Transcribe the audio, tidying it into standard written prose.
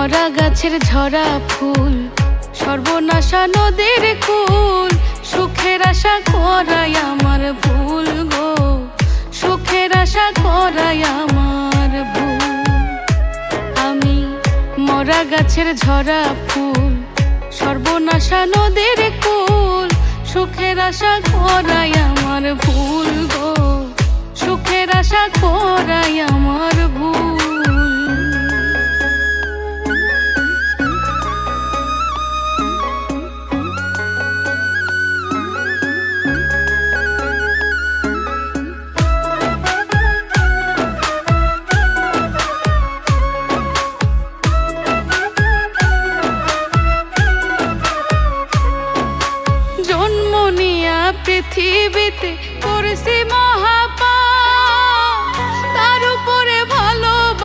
মরা গাছের ঝরা ফুল, সর্বনাশা নদীর কুল, সুখের আশা করাই আমার ভুল গো, সুখের আশা করাই আমার ভুল। আমি মরা গাছের ঝরা ফুল, সর্বনাশা নদীর কুল, সুখের আশা করাই আমার ভুল গো, সুখের আশা করাই আমার ভুল।